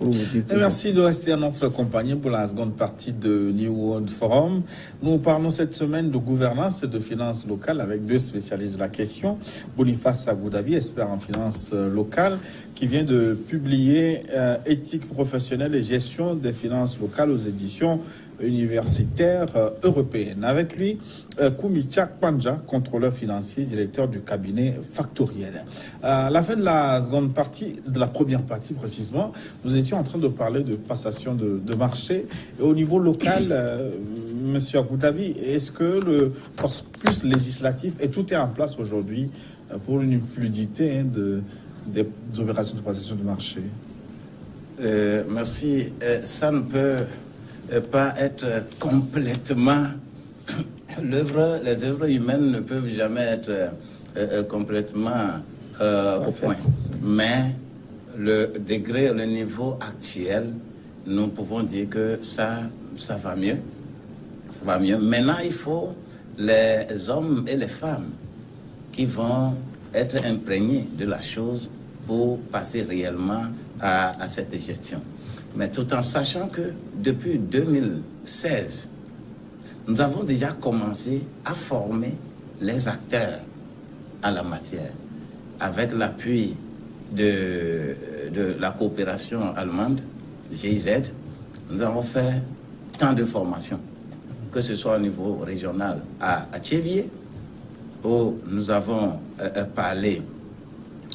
pour vous dire tout. Merci de rester à notre compagnie pour la seconde partie de New World Forum. Nous parlons cette semaine de gouvernance et de finances locales avec deux spécialistes de la question. Boniface Agoudavi, expert en finances locales, qui vient de publier Éthique professionnelle et gestion des finances locales aux éditions universitaires européennes. Avec lui, Koumichak Panja, contrôleur financier, directeur du cabinet Factoriel. À la fin de la seconde partie, de la première partie précisément, nous étions en train de parler de passation de marché. Et au niveau local, Monsieur Agoudavi, est-ce que le corpus législatif et tout est en place aujourd'hui pour une fluidité des opérations de passation de marché? Merci. Ça ne peut pas être complètement... Les œuvres humaines ne peuvent jamais être complètement au point. Mais le degré, le niveau actuel, nous pouvons dire que ça va mieux. Ça va mieux. Maintenant, il faut les hommes et les femmes qui vont être imprégnés de la chose pour passer réellement à cette gestion. Mais tout en sachant que depuis 2016, nous avons déjà commencé à former les acteurs en la matière. Avec l'appui de la coopération allemande, GIZ, nous avons fait tant de formations, que ce soit au niveau régional à Thiévié, où nous avons parlé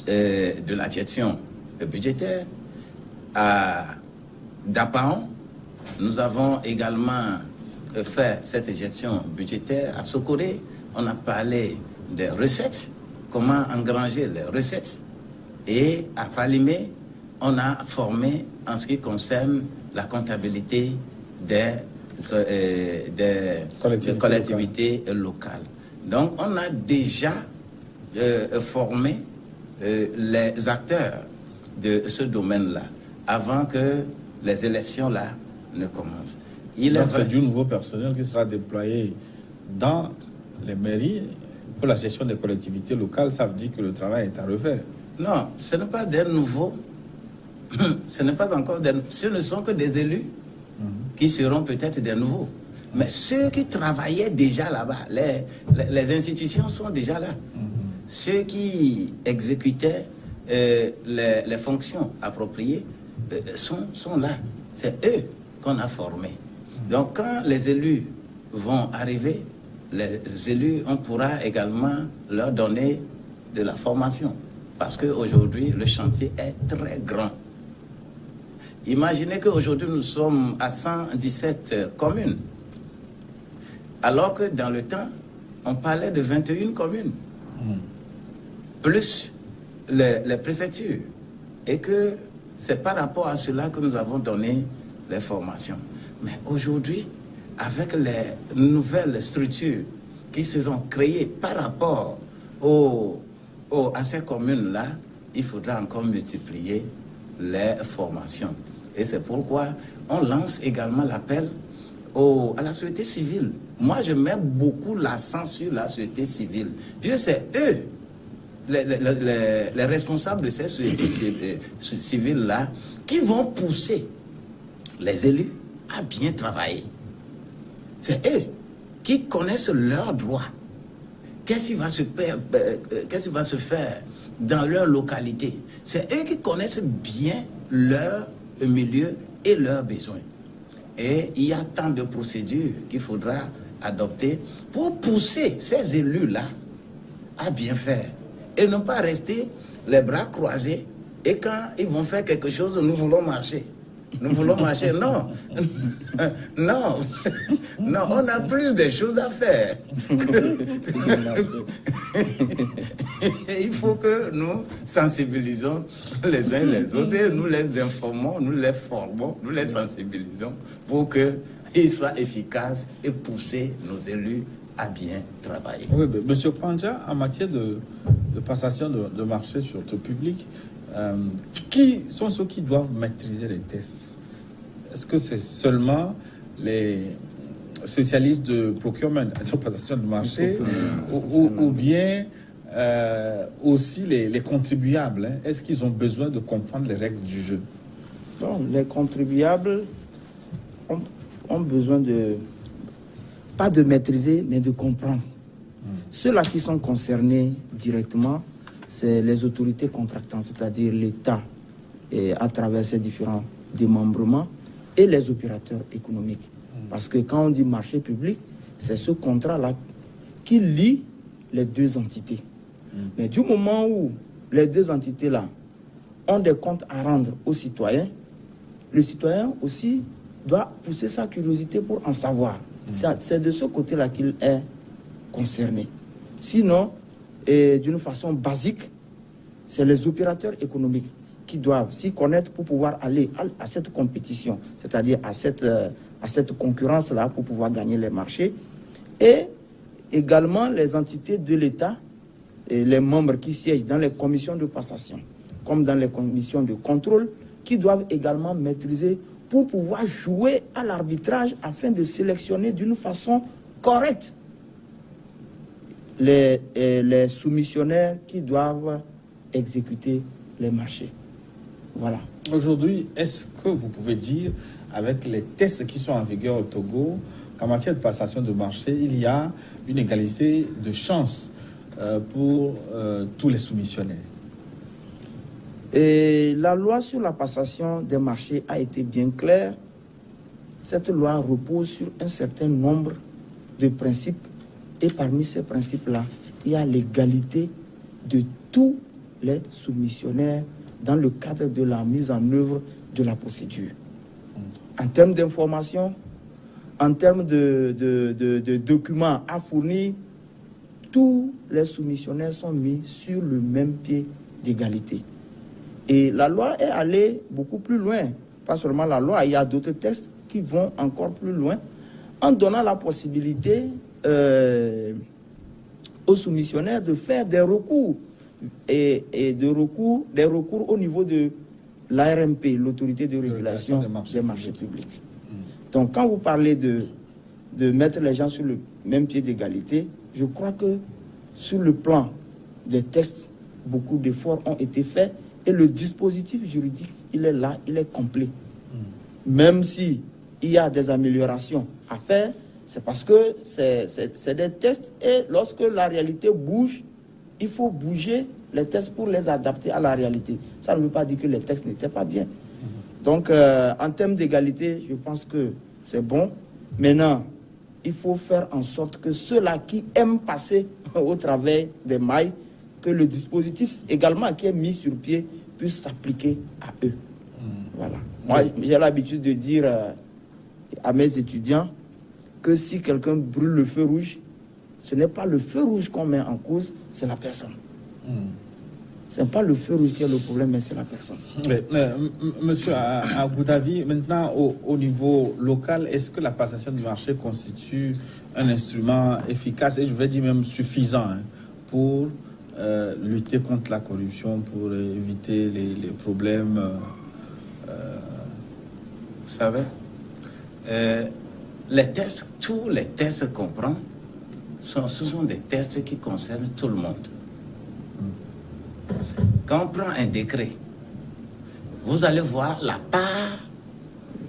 de la gestion budgétaire, à Dapaon, nous avons également fait cette gestion budgétaire. À Sokoré, on a parlé des recettes, comment engranger les recettes. Et à Palimé, on a formé en ce qui concerne la comptabilité des collectivités locales. Donc, on a déjà formé les acteurs de ce domaine-là avant que les élections-là ne commencent. Donc, c'est du nouveau personnel qui sera déployé dans les mairies pour la gestion des collectivités locales. Ça veut dire que le travail est à refaire. Non, ce n'est pas des nouveaux. Ce n'est pas encore des... Ce ne sont que des élus qui seront peut-être des nouveaux. Mais ceux qui travaillaient déjà là-bas, les institutions sont déjà là. Ceux qui exécutaient les fonctions appropriées sont là. C'est eux qu'on a formés. Donc, quand les élus vont arriver, les élus, on pourra également leur donner de la formation. Parce qu'aujourd'hui, le chantier est très grand. Imaginez qu'aujourd'hui, nous sommes à 117 communes. Alors que dans le temps, on parlait de 21 communes. Plus les préfectures. Et que c'est par rapport à cela que nous avons donné les formations. Mais aujourd'hui, avec les nouvelles structures qui seront créées par rapport à ces communes-là, il faudra encore multiplier les formations. Et c'est pourquoi on lance également l'appel à la société civile. Moi, je mets beaucoup l'accent sur la société civile. Puis c'est eux, les responsables de ces sociétés civiles-là, qui vont pousser les élus à bien travailler. C'est eux qui connaissent leurs droits. Qu'est-ce qui va se faire dans leur localité? C'est eux qui connaissent bien leur milieu et leurs besoins. Et il y a tant de procédures qu'il faudra adopter pour pousser ces élus-là à bien faire. Et ne pas rester les bras croisés. Et quand ils vont faire quelque chose, nous voulons marcher. Nous voulons marcher. Non. Non. Non, on a plus de choses à faire. Il faut que nous sensibilisons les uns les autres et nous les informons, nous les formons, nous les sensibilisons pour qu'ils soient efficaces et pousser nos élus à bien travailler. Oui, Monsieur Panja, en matière de passation de marché sur tout public, qui sont ceux qui doivent maîtriser les tests? Est-ce que c'est seulement les spécialistes de procurement, de passation de marché, ou bien aussi les contribuables? Est-ce qu'ils ont besoin de comprendre les règles du jeu? Bon, les contribuables ont besoin de, pas de maîtriser, mais de comprendre. Ceux-là qui sont concernés directement, c'est les autorités contractantes, c'est-à-dire l'État et à travers ses différents démembrements et les opérateurs économiques. Parce que quand on dit marché public, c'est ce contrat-là qui lie les deux entités. Mais du moment où les deux entités-là ont des comptes à rendre aux citoyens, le citoyen aussi doit pousser sa curiosité pour en savoir. C'est de ce côté-là qu'il est concerné. Sinon, d'une façon basique, c'est les opérateurs économiques qui doivent s'y connaître pour pouvoir aller à cette compétition, c'est-à-dire à cette concurrence-là pour pouvoir gagner les marchés. Et également les entités de l'État et les membres qui siègent dans les commissions de passation, comme dans les commissions de contrôle, qui doivent également maîtriser pour pouvoir jouer à l'arbitrage afin de sélectionner d'une façon correcte les soumissionnaires qui doivent exécuter les marchés. Voilà. Aujourd'hui, est-ce que vous pouvez dire, avec les tests qui sont en vigueur au Togo, qu'en matière de passation de marché, il y a une égalité de chance pour tous les soumissionnaires? Et la loi sur la passation des marchés a été bien claire. Cette loi repose sur un certain nombre de principes. Et parmi ces principes-là, il y a l'égalité de tous les soumissionnaires dans le cadre de la mise en œuvre de la procédure. En termes d'information, en termes de documents à fournir, tous les soumissionnaires sont mis sur le même pied d'égalité. Et la loi est allée beaucoup plus loin. Pas seulement la loi, il y a d'autres textes qui vont encore plus loin en donnant la possibilité aux soumissionnaires de faire des recours et des recours au niveau de l'ARMP, l'autorité de régulation des marchés publics. Donc quand vous parlez de mettre les gens sur le même pied d'égalité, je crois que sur le plan des textes, beaucoup d'efforts ont été faits et le dispositif juridique, il est là, il est complet. Même si il y a des améliorations à faire, c'est parce que c'est des tests et lorsque la réalité bouge, il faut bouger les tests pour les adapter à la réalité. Ça ne veut pas dire que les textes n'étaient pas bien. Donc, en termes d'égalité, je pense que c'est bon. Maintenant, il faut faire en sorte que ceux-là qui aiment passer au travers des mailles, que le dispositif également qui est mis sur pied puisse s'appliquer à eux. Voilà. Moi, j'ai l'habitude de dire à mes étudiants que si quelqu'un brûle le feu rouge, ce n'est pas le feu rouge qu'on met en cause, c'est la personne. Ce n'est pas le feu rouge qui est le problème, mais c'est la personne. Monsieur Agoudavi, maintenant au niveau local, est-ce que la passation du marché constitue un instrument efficace et je vais dire même suffisant pour lutter contre la corruption, pour éviter les problèmes Vous savez, les tests, tous les tests qu'on prend, ce sont des tests qui concernent tout le monde. Quand on prend un décret, vous allez voir la part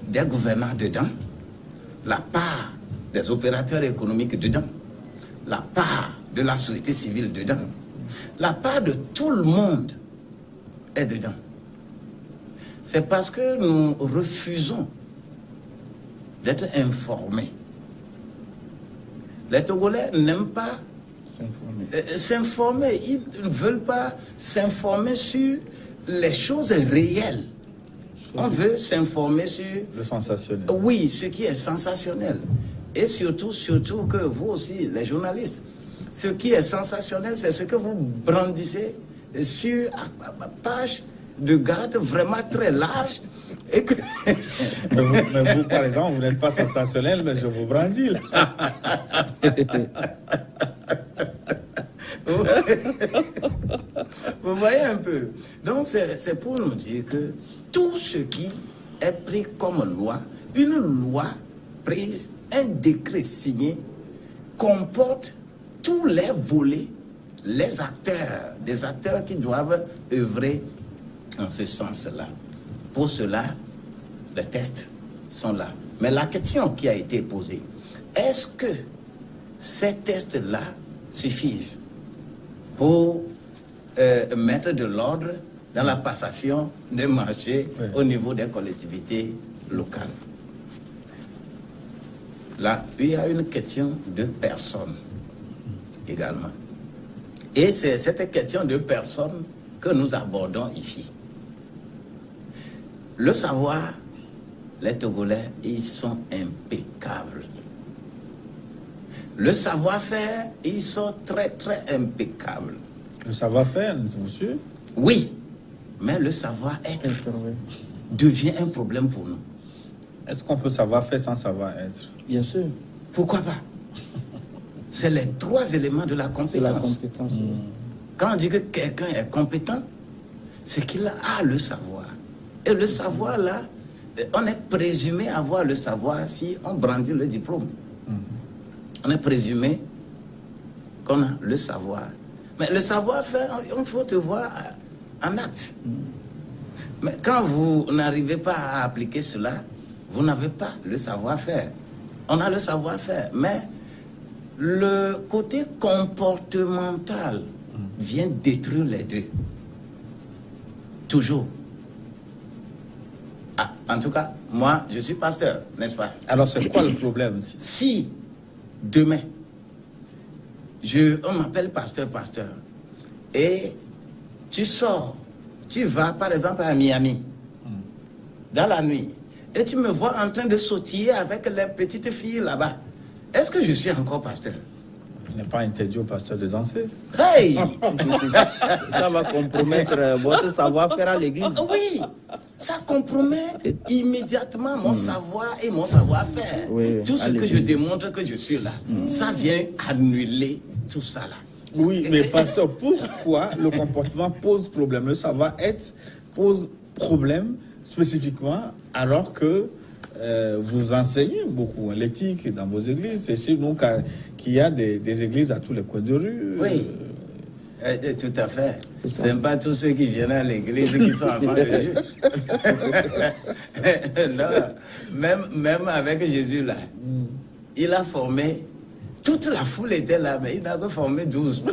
des gouvernants dedans, la part des opérateurs économiques dedans, la part de la société civile dedans, la part de tout le monde est dedans. C'est parce que nous refusons d'être informés. Les Togolais n'aiment pas s'informer. Ils ne veulent pas s'informer sur les choses réelles. On veut s'informer sur le sensationnel. Oui, ce qui est sensationnel. Et surtout que vous aussi, les journalistes, ce qui est sensationnel, c'est ce que vous brandissez sur la page de garde vraiment très large. Et que... mais vous, par exemple, vous n'êtes pas sensationnel, mais je vous brandis là. Vous voyez un peu. Donc c'est pour nous dire que tout ce qui est pris comme loi, une loi prise, un décret signé, comporte tous les volets, les acteurs, des acteurs qui doivent œuvrer en ce sens-là. Pour cela, les tests sont là. Mais la question qui a été posée, est-ce que ces tests-là suffisent pour mettre de l'ordre dans la passation des marchés au niveau des collectivités locales? Là, il y a une question de personne également. Et c'est cette question de personne que nous abordons ici. Le savoir, les Togolais, ils sont impeccables. Le savoir-faire, ils sont très, très impeccables. Le savoir-faire, vous sûr? Oui, mais le savoir-être devient un problème pour nous. Est-ce qu'on peut savoir-faire sans savoir-être? Bien sûr. Pourquoi pas? C'est les 3 éléments de la compétence. Quand on dit que quelqu'un est compétent, c'est qu'il a le savoir. Et le savoir, là, on est présumé avoir le savoir si on brandit le diplôme. On est présumé qu'on a le savoir. Mais le savoir-faire, il faut te voir en acte. Mais quand vous n'arrivez pas à appliquer cela, vous n'avez pas le savoir-faire. On a le savoir-faire, mais le côté comportemental vient détruire les deux. Toujours. Ah, en tout cas, moi, je suis pasteur, n'est-ce pas? Alors, c'est quoi le problème? Si, demain, on m'appelle pasteur, et tu sors, tu vas, par exemple, à Miami, dans la nuit, et tu me vois en train de sautiller avec les petites filles là-bas, est-ce que je suis encore pasteur? Il n'est pas interdit au pasteur de danser. Hey! Ça va compromettre votre savoir-faire à l'église. Oui, ça compromet immédiatement mon savoir et mon savoir-faire. Oui, tout ce que je démontre que je suis là, ça vient annuler tout ça là. Oui, mais pasteur, pourquoi le comportement pose problème? Le savoir-être pose problème spécifiquement alors que vous enseignez beaucoup l'éthique dans vos églises. C'est chez nous qu'il y a des églises à tous les coins de rue. Oui, tout à fait. Ce n'est pas tous ceux qui viennent à l'église qui sont enfants de Dieu. Non, même avec Jésus là, il a formé, toute la foule était là, mais il avait formé 12.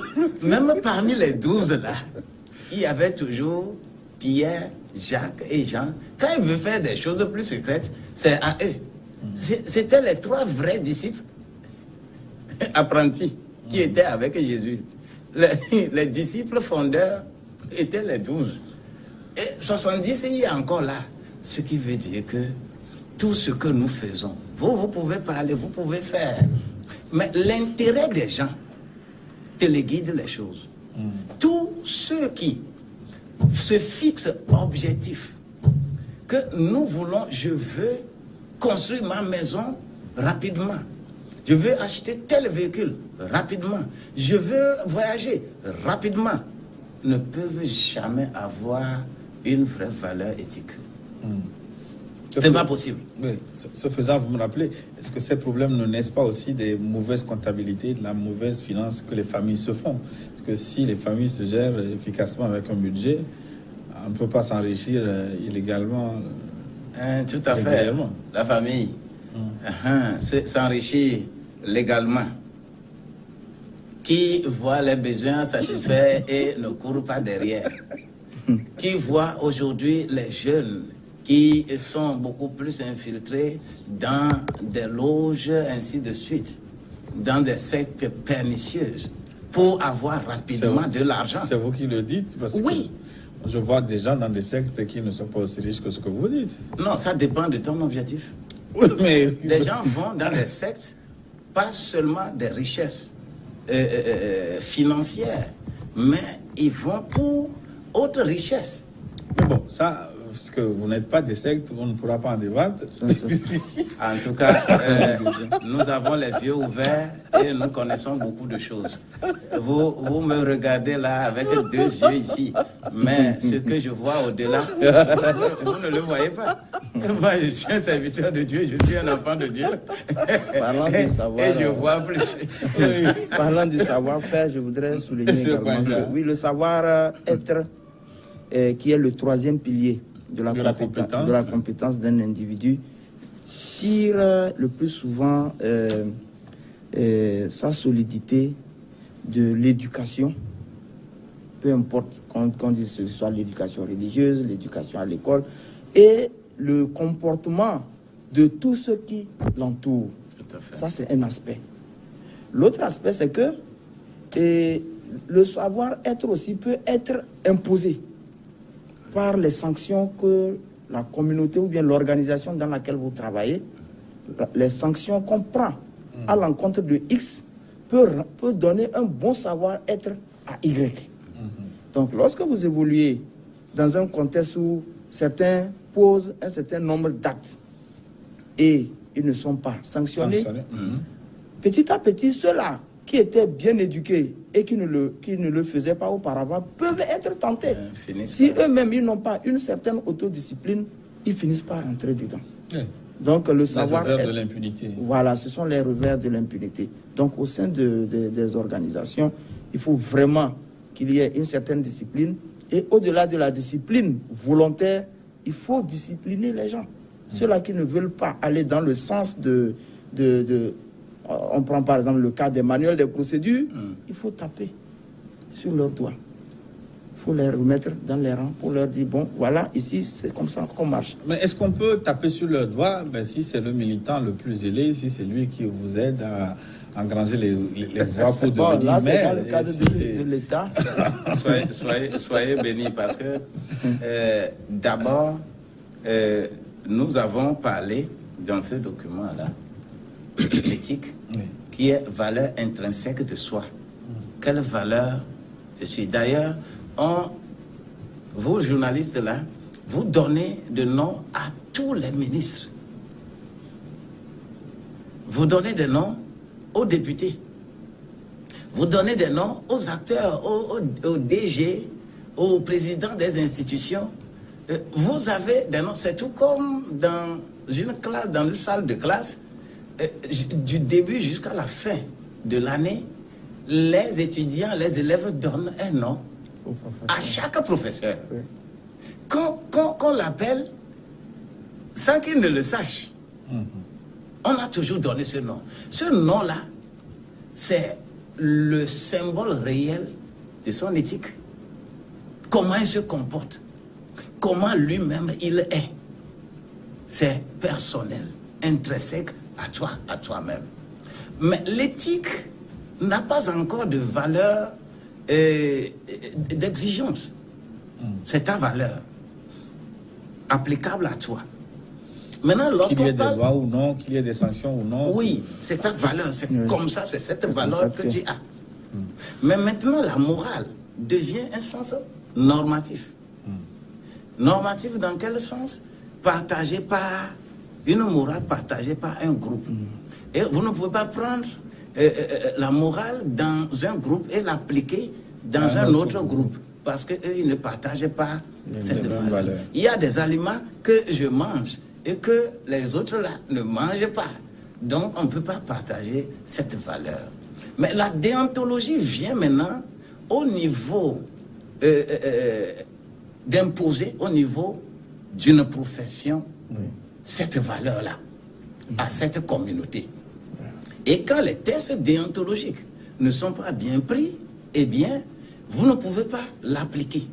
Même parmi les 12 là, il y avait toujours Pierre, Jacques et Jean. Quand il veut faire des choses plus secrètes, c'est à eux. C'était les 3 vrais disciples apprentis qui étaient avec Jésus. Les disciples fondeurs étaient les 12. Et 70, il y a encore là. Ce qui veut dire que tout ce que nous faisons, vous pouvez parler, vous pouvez faire. Mais l'intérêt des gens téléguide les choses. Tous ceux qui se fixent objectifs, que nous voulons, je veux construire ma maison rapidement. Je veux acheter tel véhicule rapidement. Je veux voyager rapidement. Ne peuvent jamais avoir une vraie valeur éthique. C'est pas possible. Oui, ce faisant, vous me rappelez, est-ce que ces problèmes ne naissent pas aussi des mauvaises comptabilités, de la mauvaise finance que les familles se font? Parce que si les familles se gèrent efficacement avec un budget, on ne peut pas s'enrichir illégalement. Tout à fait. La famille s'enrichit légalement. Qui voit les besoins satisfaits et ne court pas derrière. Qui voit aujourd'hui les jeunes qui sont beaucoup plus infiltrés dans des loges, ainsi de suite, dans des sectes pernicieuses, pour avoir rapidement de l'argent. C'est vous qui le dites? Parce oui. Que je vois des gens dans des sectes qui ne sont pas aussi riches que ce que vous dites. Non, ça dépend de ton objectif. Oui, mais... Les gens vont dans des sectes, pas seulement des richesses financières, mais ils vont pour autre richesse. Mais bon, ça, parce que vous n'êtes pas des sectes, on ne pourra pas en débattre. En tout cas, nous avons les yeux ouverts et nous connaissons beaucoup de choses. Vous me regardez là avec 2 yeux ici, mais ce que je vois au-delà, vous ne le voyez pas. Moi, je suis un serviteur de Dieu, je suis un enfant de Dieu. Parlant de savoir, et je vois plus. Parlant du savoir-faire, je voudrais souligner également que, oui, le savoir-être, qui est le 3e pilier de la compétence d'un individu tire le plus souvent sa solidité de l'éducation, peu importe qu'on dise que ce soit l'éducation religieuse, l'éducation à l'école, et le comportement de tous ceux qui l'entourent. Ça, c'est un aspect. L'autre aspect, c'est que le savoir-être aussi peut être imposé par les sanctions que la communauté ou bien l'organisation dans laquelle vous travaillez, les sanctions qu'on prend à l'encontre de X peut donner un bon savoir-être à Y. Donc, lorsque vous évoluez dans un contexte où certains posent un certain nombre d'actes et ils ne sont pas sanctionnés, petit à petit, ceux-là qui étaient bien éduqués et qui ne le faisaient pas auparavant peuvent être tentés. Si eux-mêmes, ils n'ont pas une certaine autodiscipline, ils finissent par rentrer dedans. Donc, le savoir... Les revers de l'impunité. Voilà, ce sont les revers de l'impunité. Donc, au sein des organisations, il faut vraiment qu'il y ait une certaine discipline. Et au-delà de la discipline volontaire, il faut discipliner les gens. Ceux-là qui ne veulent pas aller dans le sens on prend par exemple le cas des manuels des procédures, il faut taper sur leurs doigts. Il faut les remettre dans les rangs pour leur dire, bon, voilà, ici, c'est comme ça qu'on marche. Mais est-ce qu'on peut taper sur leurs doigts si c'est le militant le plus zélé, si c'est lui qui vous aide à engranger les voix pour devenir là, maire? Dans le cadre de l'État. Soyez bénis parce que d'abord, nous avons parlé dans ce document-là l'éthique qui est valeur intrinsèque de soi. Quelle valeur je suis? D'ailleurs, vous journalistes là, vous donnez de noms à tous les ministres. Vous donnez des noms aux députés. Vous donnez des noms aux acteurs, aux DG, aux présidents des institutions. Vous avez des noms. C'est tout comme dans une classe, dans une salle de classe, du début jusqu'à la fin de l'année, les étudiants, les élèves donnent un nom à chaque professeur. Oui. Qu'on l'appelle, sans qu'il ne le sache, on a toujours donné ce nom. Ce nom-là, c'est le symbole réel de son éthique. Comment il se comporte, comment lui-même il est. C'est personnel, intrinsèque à toi, à toi-même. Mais l'éthique n'a pas encore de valeur d'exigence. C'est ta valeur, applicable à toi. Maintenant, lorsqu'on qu'il y ait des lois ou non, qu'il y ait des sanctions ou non. Oui, c'est ta valeur, c'est comme ça, c'est cette valeur que tu as. Mais maintenant, la morale devient un sens normatif. Normatif dans quel sens? Partagé par une morale, partagée par un groupe. Et vous ne pouvez pas prendre la morale dans un groupe et l'appliquer dans un autre groupe. Parce qu'eux, ils ne partagent pas cette valeur. Il y a des aliments que je mange et que les autres là ne mangent pas. Donc, on ne peut pas partager cette valeur. Mais la déontologie vient maintenant au niveau d'imposer au niveau d'une profession cette valeur-là à cette communauté. Et quand les tests déontologiques ne sont pas bien pris, eh bien, vous ne pouvez pas l'appliquer.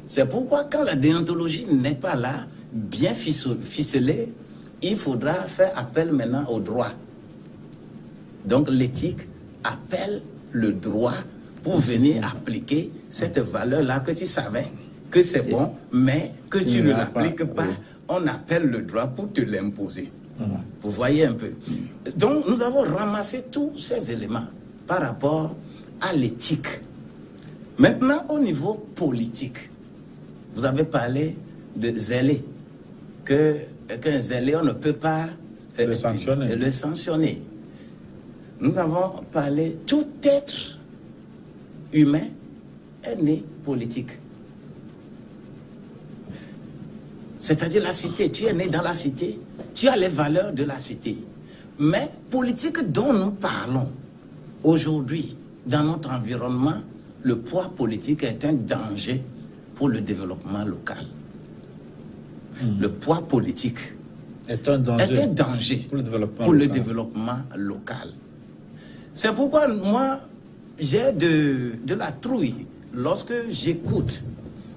C'est pourquoi quand la déontologie n'est pas là, bien ficelée, il faudra faire appel maintenant au droit. Donc l'éthique appelle le droit pour venir appliquer cette valeur-là que tu savais que c'est bon, mais que tu ne l'appliques pas. On appelle le droit pour te l'imposer. Vous voyez un peu. Donc nous avons ramassé tous ces éléments par rapport à l'éthique. Maintenant, au niveau politique, vous avez parlé de zélé, qu'un zélé, on ne peut pas le sanctionner. Nous avons parlé, tout être humain est né politique. C'est-à-dire la cité, tu es né dans la cité, tu as les valeurs de la cité. Mais politique dont nous parlons aujourd'hui, dans notre environnement, le poids politique est un danger pour le développement local. le poids politique est un danger, pour le développement local. C'est pourquoi moi, j'ai de la trouille lorsque j'écoute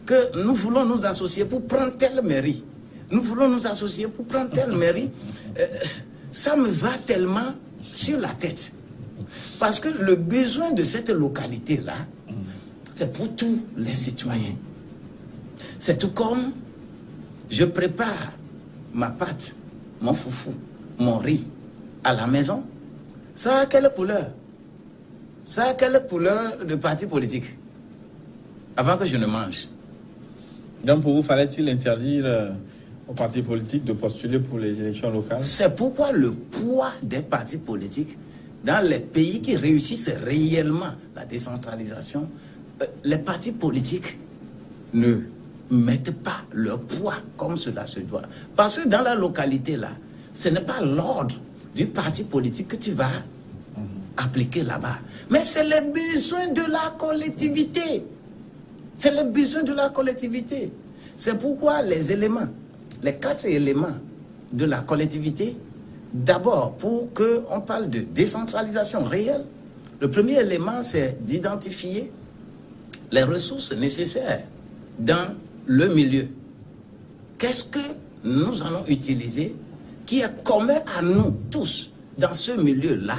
que nous voulons nous associer pour prendre telle mairie. Nous voulons nous associer pour prendre telle mairie. Ça me va tellement sur la tête. Parce que le besoin de cette localité-là, c'est pour tous les citoyens. C'est tout comme je prépare ma pâte, mon foufou, mon riz à la maison. Ça a quelle couleur? Ça a quelle couleur de parti politique? Avant que je ne mange. Donc pour vous, fallait-il interdire aux partis politiques de postuler pour les élections locales? C'est pourquoi le poids des partis politiques dans les pays qui réussissent réellement la décentralisation, les partis politiques ne mettent pas leur poids comme cela se doit. Parce que dans la localité là, ce n'est pas l'ordre du parti politique que tu vas appliquer là-bas. Mais c'est les besoins de la collectivité. C'est les besoins de la collectivité. C'est pourquoi les éléments, les 4 éléments de la collectivité, d'abord, pour qu'on parle de décentralisation réelle, le premier élément, c'est d'identifier les ressources nécessaires dans le milieu. Qu'est-ce que nous allons utiliser qui est commun à nous tous dans ce milieu-là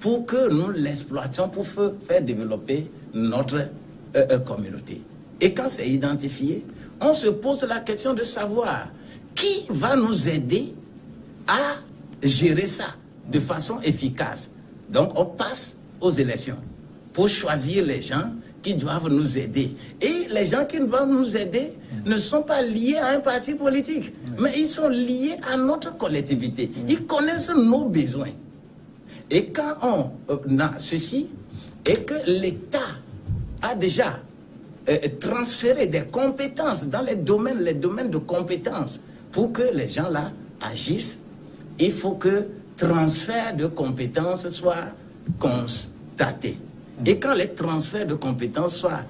pour que nous l'exploitions, pour faire développer notre communauté. Et quand c'est identifié, on se pose la question de savoir qui va nous aider à gérer ça de façon efficace. Donc on passe aux élections pour choisir les gens qui doivent nous aider. Et les gens qui doivent nous aider ne sont pas liés à un parti politique, mais ils sont liés à notre collectivité. Ils connaissent nos besoins. Et quand on a ceci, et que l'État a déjà transféré des compétences dans les domaines de compétences pour que les gens là agissent, il faut que transfert de compétences soit constaté. Et quand les transferts de compétences soient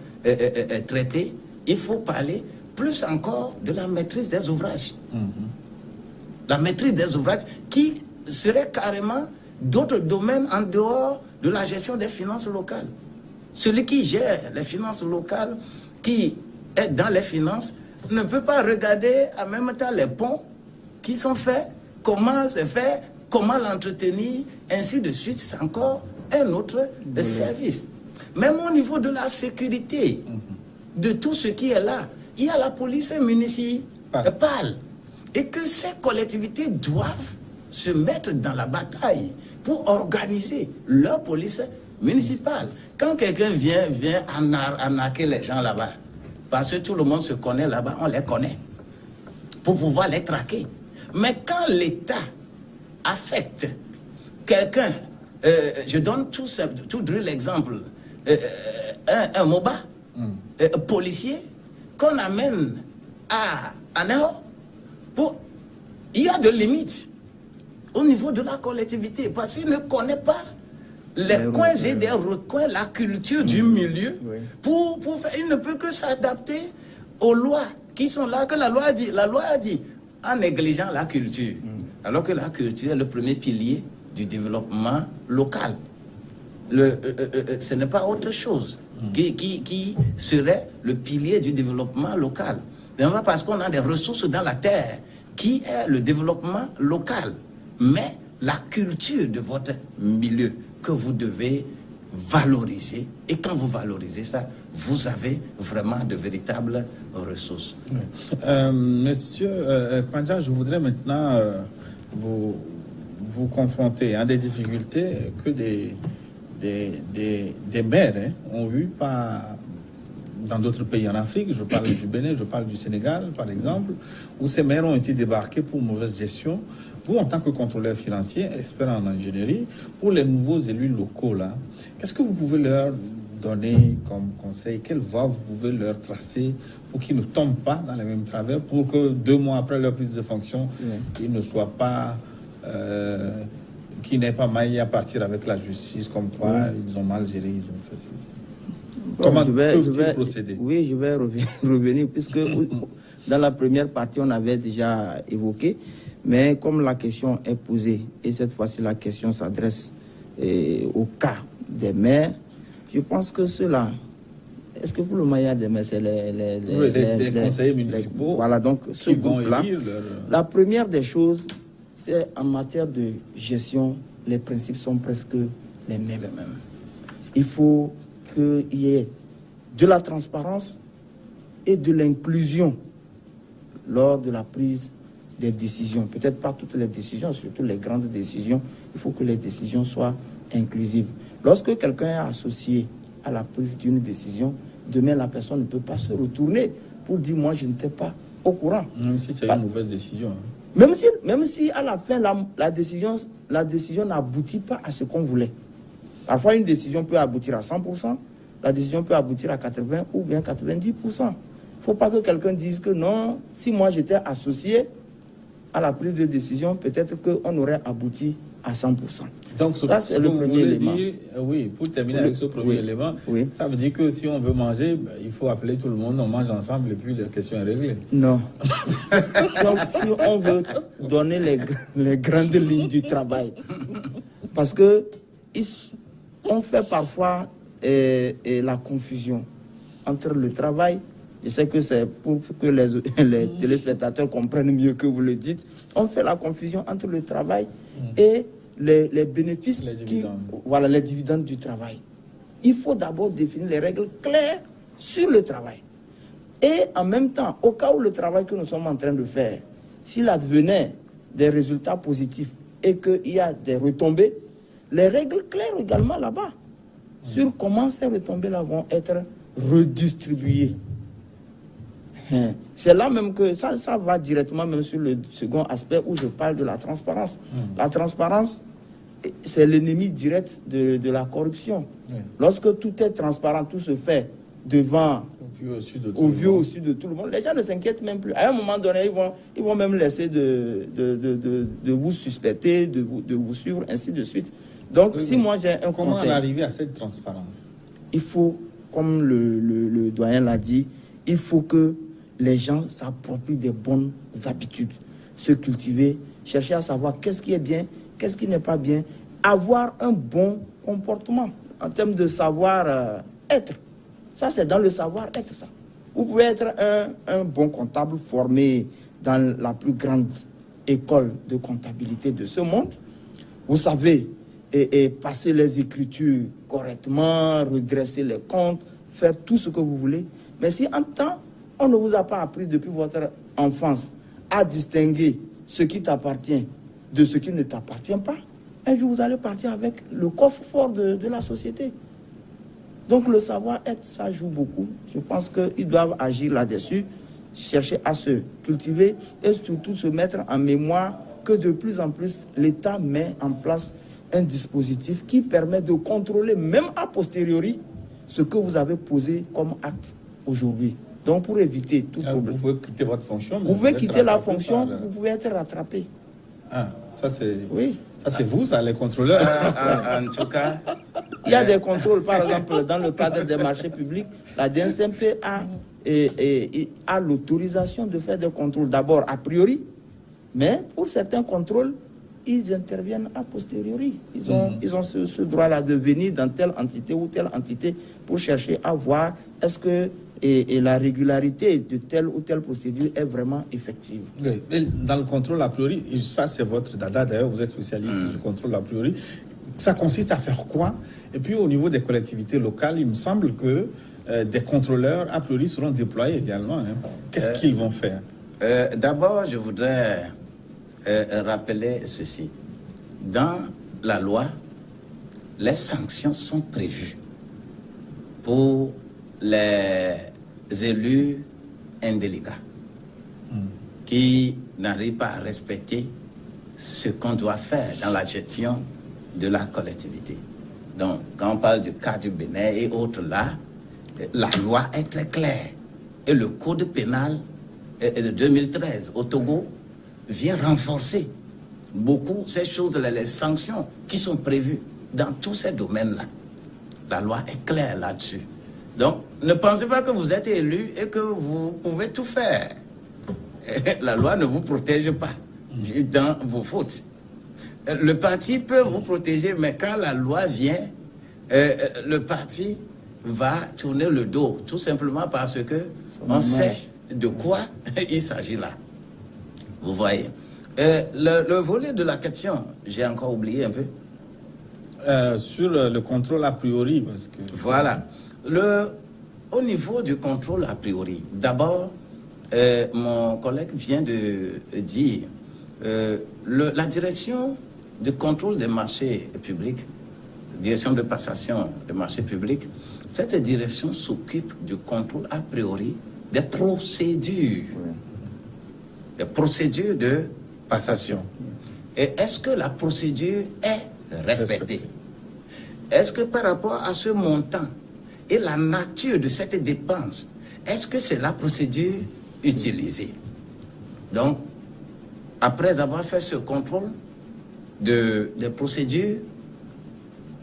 traités, il faut parler plus encore de la maîtrise des ouvrages. La maîtrise des ouvrages qui serait carrément d'autres domaines en dehors de la gestion des finances locales. Celui qui gère les finances locales, qui est dans les finances, ne peut pas regarder en même temps les ponts qui sont faits, comment c'est fait, comment l'entretenir, ainsi de suite. C'est encore un autre service. Même au niveau de la sécurité, de tout ce qui est là, il y a la police municipale. Et que ces collectivités doivent se mettre dans la bataille pour organiser leur police municipale. Quand quelqu'un vient arnaquer les gens là-bas, parce que tout le monde se connaît là-bas, on les connaît, pour pouvoir les traquer. Mais quand l'État affecte quelqu'un, je donne tout l'exemple, un MOBA, policier, qu'on amène à Néo, il y a de limites au niveau de la collectivité, parce qu'il ne connaît pas les coins et des recoins, la culture du milieu, pour faire, il ne peut que s'adapter aux lois qui sont là, que la loi a dit, en négligeant la culture. Alors que la culture est le premier pilier du développement local. Ce n'est pas autre chose qui serait le pilier du développement local. Non pas parce qu'on a des ressources dans la terre qui est le développement local, mais la culture de votre milieu que vous devez valoriser. Et quand vous valorisez ça, vous avez vraiment de véritables ressources. Monsieur Pandja, je voudrais maintenant vous confronter à des difficultés que des maires ont eu dans d'autres pays en Afrique. Je parle du Bénin, je parle du Sénégal, par exemple, où ces maires ont été débarqués pour mauvaise gestion. Vous, en tant que contrôleur financier, expert en ingénierie, pour les nouveaux élus locaux, là, qu'est-ce que vous pouvez leur donner comme conseil? Quelle voie vous pouvez leur tracer pour qu'ils ne tombent pas dans les mêmes travers, pour que 2 mois après leur prise de fonction, ils ne soient pas... qu'ils n'aient pas maillé à partir avec la justice, comme quoi ils ont mal géré, ils ont fait ceci. Comment peuvent-ils procéder? Oui, je vais revenir, puisque dans la première partie, on avait déjà évoqué, mais comme la question est posée, et cette fois-ci, la question s'adresse au cas des maires, je pense que cela... Est-ce que pour le maillage des maires, c'est les conseillers municipaux voilà, donc ce groupe-là. La première des choses, c'est en matière de gestion, les principes sont presque les mêmes. Il faut qu'il y ait de la transparence et de l'inclusion lors de la prise des décisions. Peut-être pas toutes les décisions, surtout les grandes décisions. Il faut que les décisions soient inclusives. Lorsque quelqu'un est associé à la prise d'une décision, demain la personne ne peut pas se retourner pour dire moi je n'étais pas au courant. Même si c'est une mauvaise décision. Hein. Même si à la fin la décision n'aboutit pas à ce qu'on voulait. Parfois une décision peut aboutir à 100%, la décision peut aboutir à 80 ou bien 90%. Il ne faut pas que quelqu'un dise que non, si moi j'étais associé à la prise de décision, peut-être qu'on aurait abouti à 100%. Donc, ça, c'est le premier élément. Oui, pour terminer avec ce premier élément, ça veut dire que si on veut manger, il faut appeler tout le monde, on mange ensemble et puis la question est réglée. Non. si on veut donner les grandes lignes du travail, parce que on fait parfois la confusion entre le travail. Je sais que c'est pour que les téléspectateurs comprennent mieux que vous le dites. On fait la confusion entre le travail et les bénéfices, les dividendes du travail. Il faut d'abord définir les règles claires sur le travail. Et en même temps, au cas où le travail que nous sommes en train de faire, s'il advenait des résultats positifs et qu'il y a des retombées, les règles claires également là-bas sur comment ces retombées-là vont être redistribuées. C'est là même que ça va directement même sur le second aspect où je parle de la transparence. La transparence, c'est l'ennemi direct de la corruption. Lorsque tout est transparent, tout se fait devant, au vu au-dessus de tout le monde, les gens ne s'inquiètent même plus. À un moment donné, ils vont même laisser de vous suspecter, de vous suivre, ainsi de suite. Donc, si moi j'ai un comment conseil... en arriver à cette transparence? Il faut, comme le doyen l'a dit, il faut que les gens s'approprient des bonnes habitudes, se cultiver, chercher à savoir qu'est-ce qui est bien, qu'est-ce qui n'est pas bien, avoir un bon comportement en termes de savoir-être. Ça, c'est dans le savoir-être, ça. Vous pouvez être un bon comptable formé dans la plus grande école de comptabilité de ce monde. Vous savez et passer les écritures correctement, redresser les comptes, faire tout ce que vous voulez. Mais si en temps, on ne vous a pas appris depuis votre enfance à distinguer ce qui t'appartient de ce qui ne t'appartient pas, un jour vous allez partir avec le coffre-fort de la société. Donc le savoir-être, ça joue beaucoup. Je pense qu'ils doivent agir là-dessus, chercher à se cultiver et surtout se mettre en mémoire que de plus en plus, l'État met en place un dispositif qui permet de contrôler, même a posteriori, ce que vous avez posé comme acte aujourd'hui. Donc, pour éviter tout problème. Vous pouvez quitter votre fonction. Vous pouvez quitter la fonction, vous pouvez être rattrapé. Ah, ça c'est... Oui. Ça c'est vous, ça, les contrôleurs. En tout cas... Il y a des contrôles, par exemple, dans le cadre des marchés publics, la DNCMP a l'autorisation de faire des contrôles d'abord a priori, mais pour certains contrôles, ils interviennent a posteriori. Ils ont ce droit-là de venir dans telle entité ou telle entité pour chercher à voir est-ce que et la régularité de telle ou telle procédure est vraiment effective. Oui, mais dans le contrôle a priori, ça c'est votre dada, d'ailleurs vous êtes spécialiste du contrôle a priori, ça consiste à faire quoi? Et puis au niveau des collectivités locales, il me semble que des contrôleurs a priori seront déployés également. Hein. Qu'est-ce qu'ils vont faire? D'abord, je voudrais rappeler ceci. Dans la loi, les sanctions sont prévues pour les élus indélicats qui n'arrivent pas à respecter ce qu'on doit faire dans la gestion de la collectivité. Donc, quand on parle du cas du Bénin et autres là, la loi est très claire. Et le code pénal de 2013 au Togo vient renforcer beaucoup ces choses-là, les sanctions qui sont prévues dans tous ces domaines-là. La loi est claire là-dessus. Donc, ne pensez pas que vous êtes élu et que vous pouvez tout faire. La loi ne vous protège pas dans vos fautes. Le parti peut vous protéger, mais quand la loi vient, le parti va tourner le dos, tout simplement parce que on sait de quoi il s'agit là. Vous voyez. Le volet de la question, j'ai encore oublié un peu. Sur le contrôle a priori, parce que... Voilà. Au niveau du contrôle a priori, d'abord, mon collègue vient de dire la direction de contrôle des marchés publics, direction de passation des marchés publics, cette direction s'occupe du contrôle a priori des procédures. Des procédures de passation. Et est-ce que la procédure est respectée? Est-ce que par rapport à ce montant et la nature de cette dépense, est-ce que c'est la procédure utilisée? Donc, après avoir fait ce contrôle des procédures,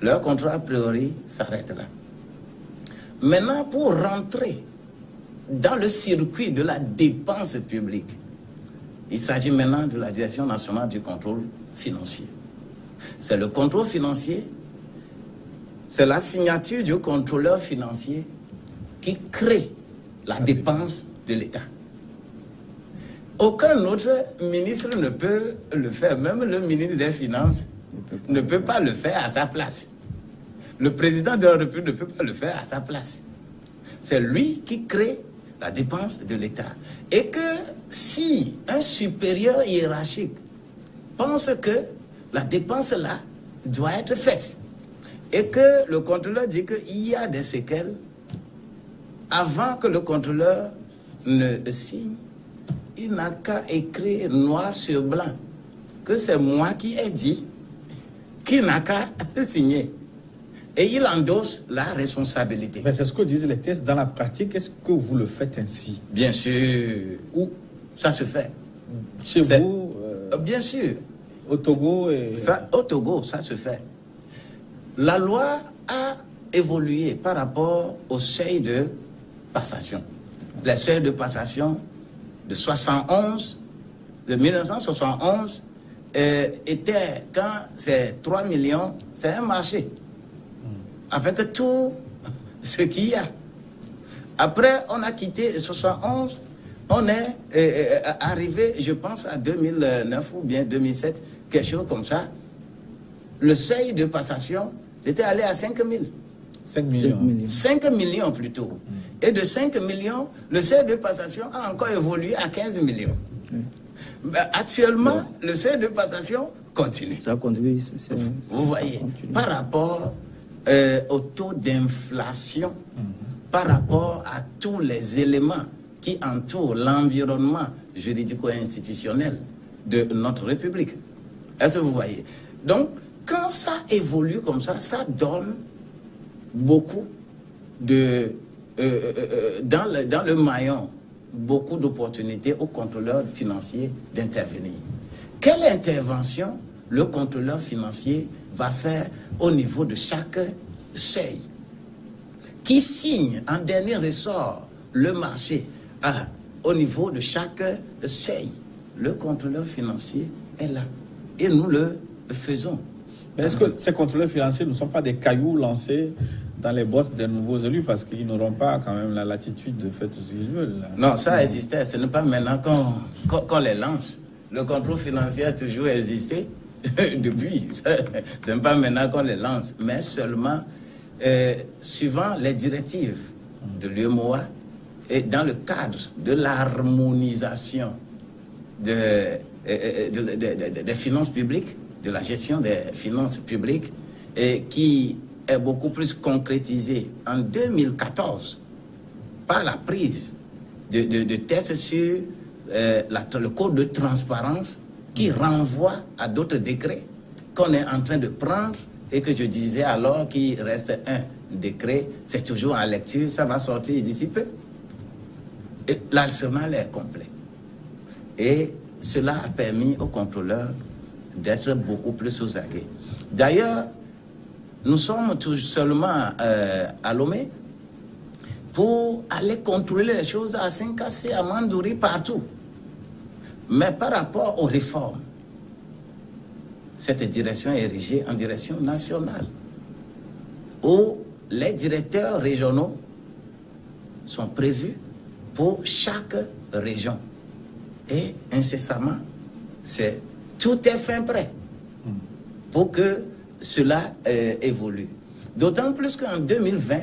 leur contrôle a priori s'arrête là. Maintenant, pour rentrer dans le circuit de la dépense publique, il s'agit maintenant de la Direction nationale du contrôle financier. C'est le contrôle financier, c'est la signature du contrôleur financier qui crée la dépense de l'État. Aucun autre ministre ne peut le faire, même le ministre des Finances ne peut pas le faire à sa place. Le président de la République ne peut pas le faire à sa place. C'est lui qui crée la dépense de l'État. Et que si un supérieur hiérarchique pense que la dépense là doit être faite et que le contrôleur dit qu'il y a des séquelles, avant que le contrôleur ne signe, il n'a qu'à écrire noir sur blanc que c'est moi qui ai dit, qu'il n'a qu'à signer. Et il endosse la responsabilité. Mais c'est ce que disent les tests. Dans la pratique, est-ce que vous le faites ainsi? Bien sûr. Où ça se fait? Chez vous bien sûr. Au Togo Au Togo, ça se fait. La loi a évolué par rapport au seuil de passation. Les seuils de passation de 1971 étaient, quand c'est 3 millions, c'est un marché. Avec tout ce qu'il y a. Après, on a quitté 71, on est arrivé, je pense, à 2009 ou bien 2007, quelque chose comme ça. Le seuil de passation était allé à 5 000. 5 millions. 5 millions plutôt. Et de 5 millions, le seuil de passation a encore évolué à 15 millions. Mais actuellement, le seuil de passation continue. Ça continue. Vous voyez, par rapport au taux d'inflation, par rapport à tous les éléments qui entourent l'environnement juridico-institutionnel de notre République. Est-ce que vous voyez? Donc, quand ça évolue comme ça, ça donne beaucoup de... dans le maillon, beaucoup d'opportunités aux contrôleurs financiers d'intervenir. Quelle intervention le contrôleur financier va faire au niveau de chaque seuil? Qui signe en dernier ressort le marché au niveau de chaque seuil? Le contrôleur financier est là. Et nous le faisons. Mais est-ce que ces contrôleurs financiers ne sont pas des cailloux lancés dans les boîtes des nouveaux élus parce qu'ils n'auront pas quand même la latitude de faire tout ce qu'ils veulent là? Non, ça existait. Ce n'est pas maintenant qu'on les lance. Le contrôle financier a toujours existé depuis. Ce n'est pas maintenant qu'on les lance, mais seulement suivant les directives de l'UEMOA et dans le cadre de l'harmonisation des finances publiques, de la gestion des finances publiques, et qui est beaucoup plus concrétisée en 2014 par la prise de tests sur le code de transparence qui renvoie à d'autres décrets qu'on est en train de prendre et que je disais alors qu'il reste un décret, c'est toujours en lecture, ça va sortir d'ici peu. L'arsenal est complet. Et cela a permis aux contrôleurs d'être beaucoup plus aux aguets. D'ailleurs, nous sommes tout seulement à Lomé pour aller contrôler les choses à Saint-Cassé, à Mandouri, partout. Mais par rapport aux réformes, cette direction est érigée en direction nationale, où les directeurs régionaux sont prévus pour chaque région. Et incessamment, tout est fin prêt pour que cela évolue. D'autant plus qu'en 2020,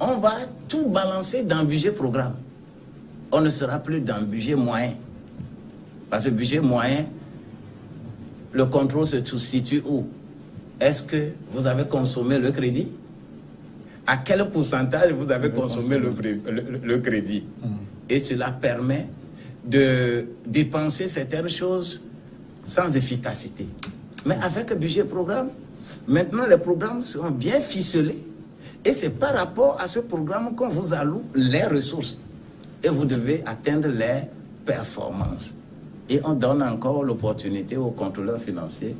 on va tout balancer dans le budget programme. On ne sera plus dans le budget moyen. Parce que le budget moyen, le contrôle se situe où? Est-ce que vous avez consommé le crédit? À quel pourcentage vous avez consommé le crédit? Et cela permet de dépenser certaines choses sans efficacité. Mais avec le budget programme, maintenant les programmes seront bien ficelés. Et c'est par rapport à ce programme qu'on vous alloue les ressources. Et vous devez atteindre les performances. Et on donne encore l'opportunité aux contrôleurs financiers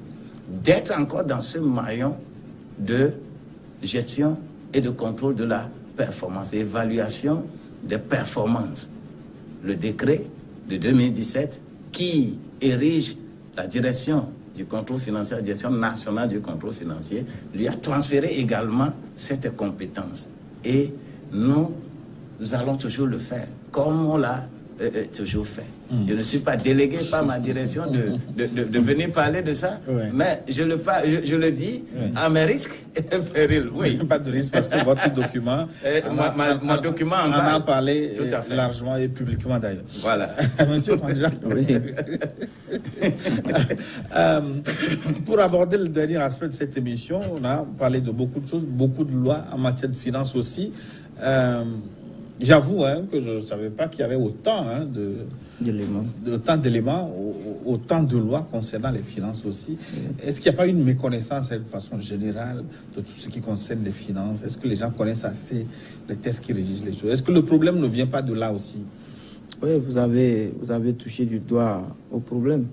d'être encore dans ce maillon de gestion et de contrôle de la performance, évaluation des performances. Le décret de 2017 qui érige la direction du contrôle financier, la direction nationale du contrôle financier, lui a transféré également cette compétence. Et nous allons toujours le faire, comme on l'a toujours fait. Je ne suis pas délégué par ma direction de venir parler de ça, mais je le dis à mes risques et périls. Oui. Pas de risque parce que votre document, mon document en a parlé largement et publiquement d'ailleurs. Voilà. Monsieur Pandja, pour aborder le dernier aspect de cette émission, on a parlé de beaucoup de choses, beaucoup de lois en matière de finances aussi. J'avoue que je ne savais pas qu'il y avait autant d'éléments, autant de lois concernant les finances aussi. Est-ce qu'il n'y a pas une méconnaissance de façon générale de tout ce qui concerne les finances? Est-ce que les gens connaissent assez les textes qui régissent les choses? Est-ce que le problème ne vient pas de là aussi? Oui, vous avez touché du doigt au problème.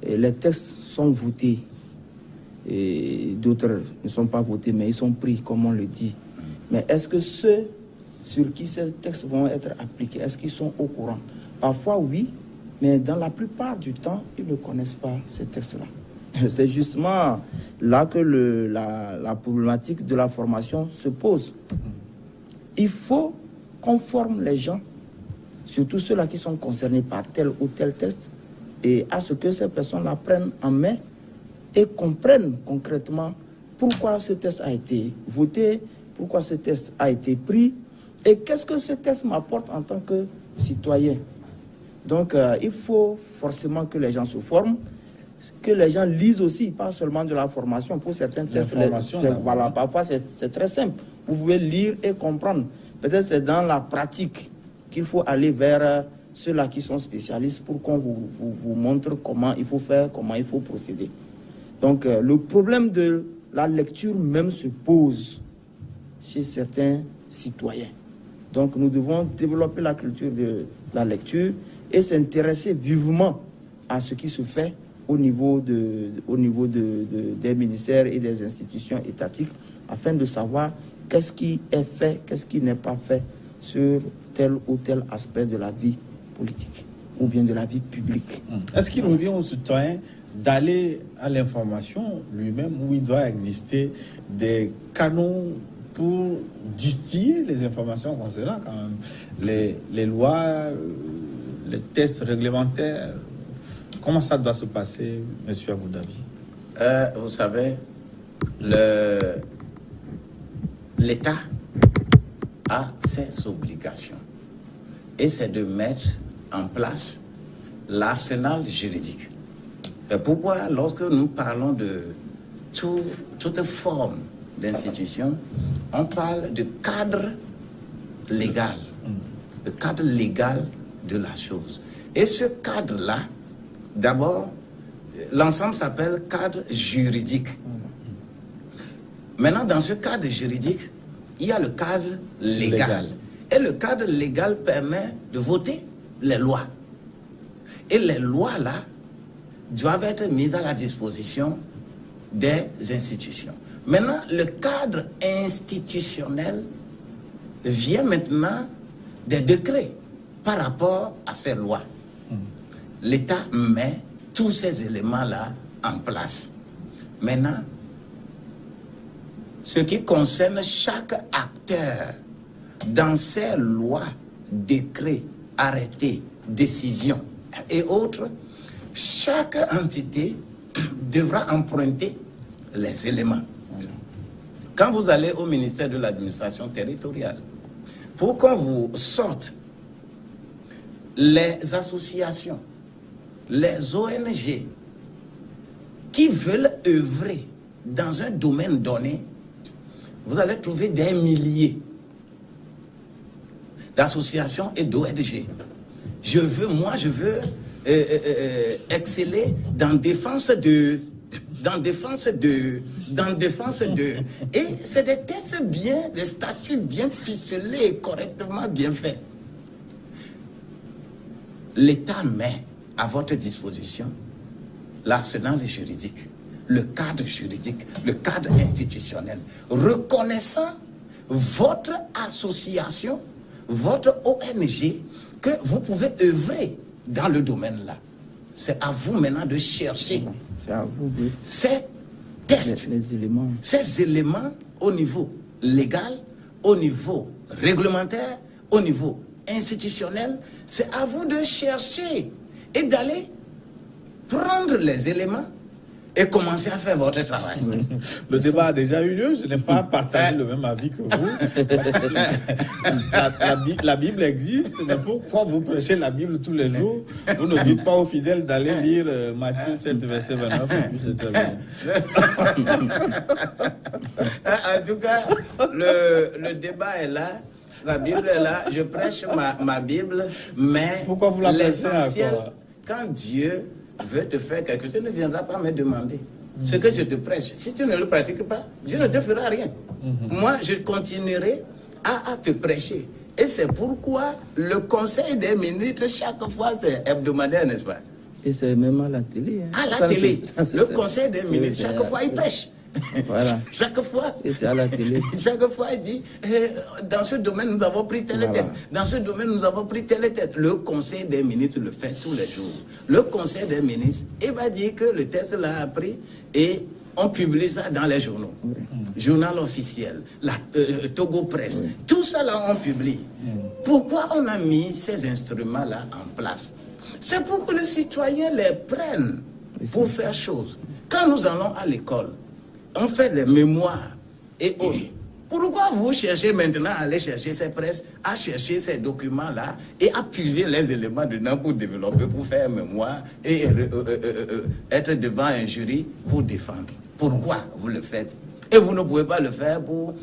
Et les textes sont votés et d'autres ne sont pas votés, mais ils sont pris, comme on le dit. Mais est-ce que ceux sur qui ces textes vont être appliqués, est-ce qu'ils sont au courant? Parfois, oui, mais dans la plupart du temps, ils ne connaissent pas ces textes-là. C'est justement là que la problématique de la formation se pose. Il faut qu'on forme les gens, surtout ceux-là qui sont concernés par tel ou tel texte, et à ce que ces personnes-là prennent en main et comprennent concrètement pourquoi ce texte a été voté, pourquoi ce texte a été pris, et qu'est-ce que ce texte m'apporte en tant que citoyen. Donc, il faut forcément que les gens se forment, que les gens lisent aussi, pas seulement de la formation. Pour certains textes, voilà, parfois c'est très simple. Vous pouvez lire et comprendre. Peut-être c'est dans la pratique qu'il faut aller vers ceux-là qui sont spécialistes pour qu'on vous montre comment il faut faire, comment il faut procéder. Donc, le problème de la lecture même se pose chez certains citoyens. Donc, nous devons développer la culture de la lecture et s'intéresser vivement à ce qui se fait au niveau des ministères et des institutions étatiques afin de savoir qu'est-ce qui est fait, qu'est-ce qui n'est pas fait sur tel ou tel aspect de la vie politique ou bien de la vie publique. Est-ce qu'il revient aux citoyens d'aller à l'information lui-même où il doit exister des canaux pour distiller les informations concernant quand même les lois, les tests réglementaires? Comment ça doit se passer, M. Agoudavi? Vous savez, l'État a ses obligations. Et c'est de mettre en place l'arsenal juridique. Et pourquoi, lorsque nous parlons de toute forme d'institution, on parle de cadre légal, le cadre légal de la chose. Et ce cadre-là, d'abord, l'ensemble s'appelle cadre juridique. Maintenant, dans ce cadre juridique, il y a le cadre légal. Et le cadre légal permet de voter les lois. Et les lois-là doivent être mises à la disposition des institutions. Maintenant, le cadre institutionnel vient maintenant des décrets par rapport à ces lois. L'État met tous ces éléments-là en place. Maintenant, ce qui concerne chaque acteur dans ces lois, décrets, arrêtés, décisions et autres, chaque entité devra emprunter les éléments. Quand vous allez au ministère de l'administration territoriale, pour qu'on vous sorte les associations, les ONG qui veulent œuvrer dans un domaine donné, vous allez trouver des milliers d'associations et d'ONG. Je veux exceller dans défense de... Et c'est des tests bien, des statuts bien ficelés, correctement bien faits. L'État met à votre disposition l'arsenal juridique, le cadre juridique, le cadre institutionnel, reconnaissant votre association, votre ONG, que vous pouvez œuvrer dans le domaine-là. C'est à vous maintenant de chercher ces tests, ces éléments au niveau légal, au niveau réglementaire, au niveau institutionnel. C'est à vous de chercher et d'aller prendre les éléments et commencer à faire votre travail. Le débat a déjà eu lieu. Je n'ai pas partagé le même avis que vous. La Bible existe, mais pourquoi vous prêchez la Bible tous les jours? Vous ne dites pas aux fidèles d'aller lire Matthieu 7, verset 29. En tout cas, le débat est là. La Bible est là. Je prêche ma Bible, mais pourquoi vous la l'essentiel, quand Dieu veut te faire quelque chose, tu ne viendras pas me demander ce que je te prêche. Si tu ne le pratiques pas, Dieu ne te fera rien. Moi, je continuerai à te prêcher. Et c'est pourquoi le conseil des ministres, chaque fois, c'est hebdomadaire, n'est-ce pas? Et c'est même à la télé. Hein. À la télé. Le conseil des ministres, chaque fois, il prêche. Voilà. Chaque fois. Et c'est à la télé. Chaque fois, il dit, dans ce domaine, nous avons pris tel test. Dans ce domaine, nous avons pris tel test. Le conseil des ministres le fait tous les jours. Le conseil des ministres, il va dire que le test l'a appris et on publie ça dans les journaux. Journal officiel, la Togo Presse. Tout ça là, on publie. Pourquoi on a mis ces instruments-là en place? C'est pour que les citoyens les prennent pour faire chose. Quand nous allons à l'école, on fait les mémoires et autres. Pourquoi vous cherchez maintenant à aller chercher ces presses, à chercher ces documents-là et à puiser les éléments dedans pour développer, pour faire mémoire et être devant un jury pour défendre? Pourquoi vous le faites? Et vous ne pouvez pas le faire pour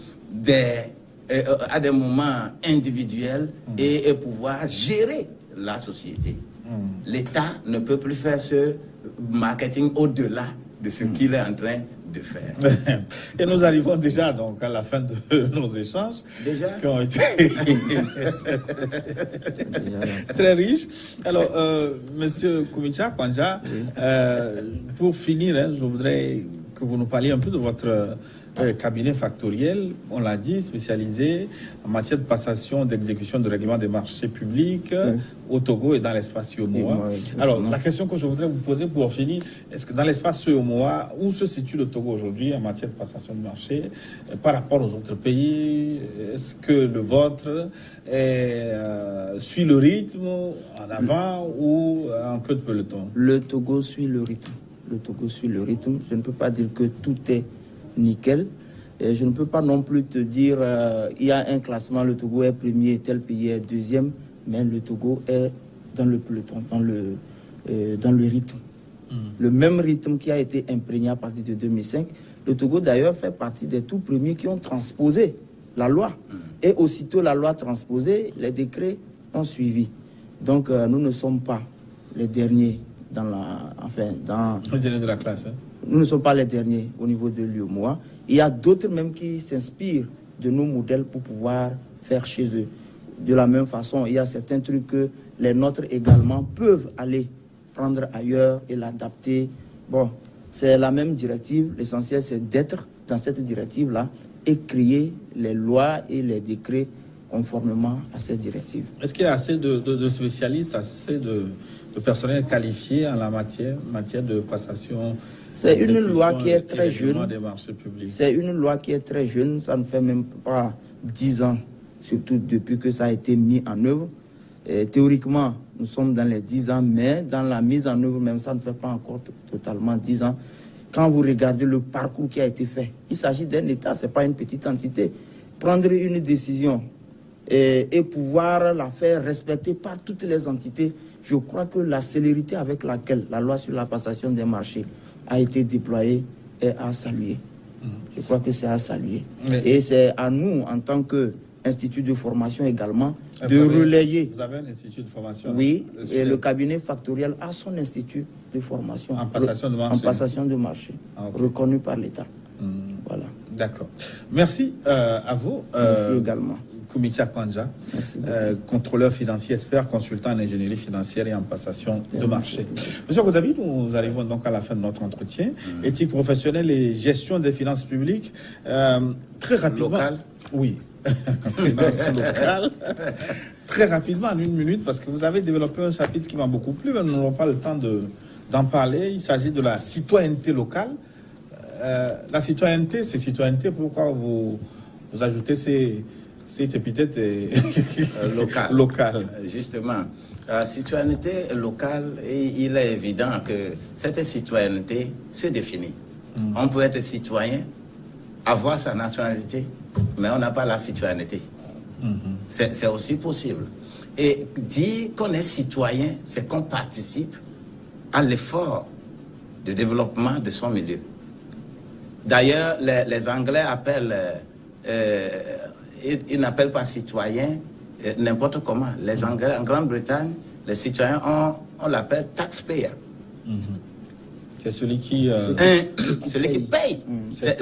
à des moments individuels et pouvoir gérer la société. L'État ne peut plus faire ce marketing au-delà de ce qu'il est en train de faire. Et nous arrivons déjà donc à la fin de nos échanges qui ont été très riches. Alors, Monsieur Koumicha Kwanja, pour finir, je voudrais que vous nous parliez un peu de votre cabinet factoriel, on l'a dit, spécialisé en matière de passation, d'exécution de règlement des marchés publics au Togo et dans l'espace UEMOA. Alors, la question que je voudrais vous poser pour finir, est-ce que dans l'espace UEMOA, où se situe le Togo aujourd'hui en matière de passation de marché par rapport aux autres pays? Est-ce que le vôtre suit le rythme en avant ou en queue de peloton? Le Togo suit le rythme. Le Togo suit le rythme. Je ne peux pas dire que tout est nickel. Et je ne peux pas non plus te dire il y a un classement, le Togo est premier, tel pays est deuxième, mais le Togo est dans le peloton, dans le rythme. Le même rythme qui a été imprégné à partir de 2005. Le Togo d'ailleurs fait partie des tout premiers qui ont transposé la loi. Et aussitôt la loi transposée, les décrets ont suivi. Donc nous ne sommes pas les derniers dans les derniers de la classe. Hein? Nous ne sommes pas les derniers au niveau de l'UEMOA. Il y a d'autres même qui s'inspirent de nos modèles pour pouvoir faire chez eux. De la même façon, il y a certains trucs que les nôtres également peuvent aller prendre ailleurs et l'adapter. Bon, c'est la même directive. L'essentiel, c'est d'être dans cette directive-là et créer les lois et les décrets conformément à ces directives. Est-ce qu'il y a assez de spécialistes, assez de personnel qualifié en la matière de passation? C'est une loi qui est très jeune. Des marchés publics. C'est une loi qui est très jeune. Ça ne fait même pas 10 ans, surtout depuis que ça a été mis en œuvre. Et théoriquement, nous sommes dans les 10 ans, mais dans la mise en œuvre même, ça ne fait pas encore totalement 10 ans. Quand vous regardez le parcours qui a été fait, il s'agit d'un État, ce n'est pas une petite entité. Prendre une décision et pouvoir la faire respecter par toutes les entités, je crois que la célérité avec laquelle la loi sur la passation des marchés a été déployée est à saluer. Je crois que c'est à saluer. Et c'est à nous, en tant qu'institut de formation également, de relayer. Vous avez un institut de formation? Oui, et le cabinet factoriel a son institut de formation. En passation de marché? En passation de marché, reconnu par l'État. Voilà. D'accord. Merci à vous. Merci également. Koumicha Kwanja, contrôleur financier, expert, consultant en ingénierie financière et en passation de marché. Monsieur Goudavi, nous arrivons donc à la fin de notre entretien. Éthique professionnelle et gestion des finances publiques. Très rapidement. Local. Oui. Finance locale. Très rapidement, en 1 minute, parce que vous avez développé un chapitre qui m'a beaucoup plu, mais nous n'aurons pas le temps d'en parler. Il s'agit de la citoyenneté locale. La citoyenneté, c'est citoyenneté. Pourquoi vous ajoutez cette épithète locale? Justement, la citoyenneté locale, il est évident que cette citoyenneté se définit. On peut être citoyen, avoir sa nationalité, mais on n'a pas la citoyenneté. C'est aussi possible. Et dire qu'on est citoyen, c'est qu'on participe à l'effort de développement de son milieu. D'ailleurs, les Anglais appellent, ils n'appellent pas citoyen n'importe comment. Les Anglais, en Grande-Bretagne, les citoyens, on l'appelle taxpayer. C'est celui qui... celui qui paye ses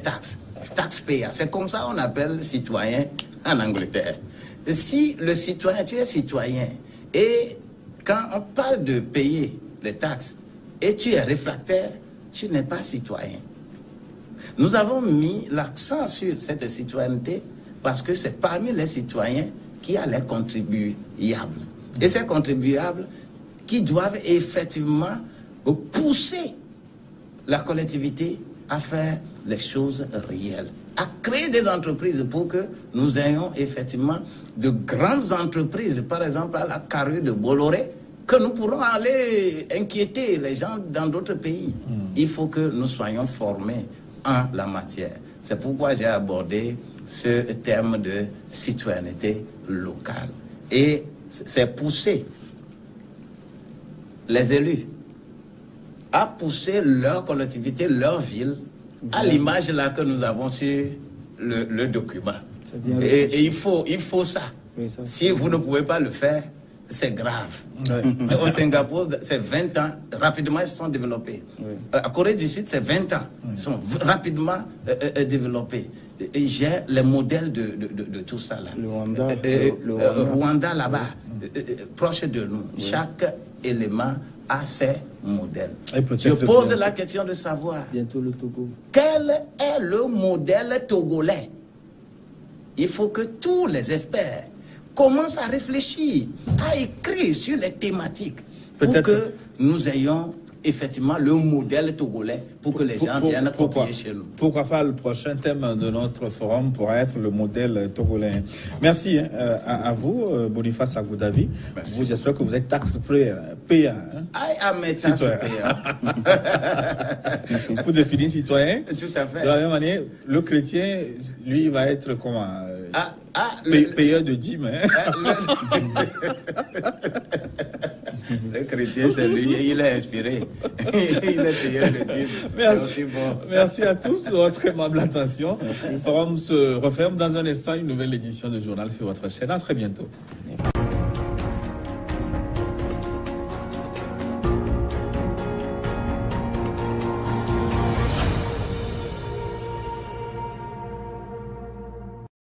taxes. Taxpayer. C'est comme ça qu'on appelle citoyen en Angleterre. Si le citoyen, tu es citoyen, et quand on parle de payer les taxes, et tu es réfractaire, tu n'es pas citoyen. Nous avons mis l'accent sur cette citoyenneté parce que c'est parmi les citoyens qu'il y a les contribuables. Et ces contribuables qui doivent effectivement pousser la collectivité à faire les choses réelles, à créer des entreprises pour que nous ayons effectivement de grandes entreprises, par exemple à la carrure de Bolloré, que nous pourrons aller inquiéter les gens dans d'autres pays. Il faut que nous soyons formés en la matière. C'est pourquoi j'ai abordé ce terme de citoyenneté locale. Et c'est pousser les élus à pousser leur collectivité, leur ville, à l'image là que nous avons sur le document. Et il faut ça. Oui, ça. Si vous ne pouvez pas le faire, c'est grave. Oui. Au Singapour, c'est 20 ans. Rapidement, ils se sont développés. Oui. À Corée du Sud, c'est 20 ans. Oui. Ils sont rapidement développés. Et j'ai les modèles de tout ça là. Le Rwanda là-bas, proche de nous. Oui. Chaque élément a ses modèles. Je pose la question de savoir bientôt le Togo. Quel est le modèle togolais? Il faut que tous les experts commencent à réfléchir, à écrire sur les thématiques pour que nous ayons effectivement le modèle togolais pour que les gens viennent copier chez nous. Pourquoi pas le prochain thème de notre forum pourra être le modèle togolais. Merci à vous, Boniface Agoudavi. Vous, j'espère que vous êtes taxpayer. I am a taxpayer. Pour définir citoyen, tout à fait. De la même manière, le chrétien, lui, il va être comment payeur de dîmes. Le chrétien, c'est lui, il est inspiré. Il est payeur de dîmes. Merci. Bon. Merci à tous pour votre aimable attention. Le forum se referme dans un instant, une nouvelle édition de journal sur votre chaîne. À très bientôt. Merci.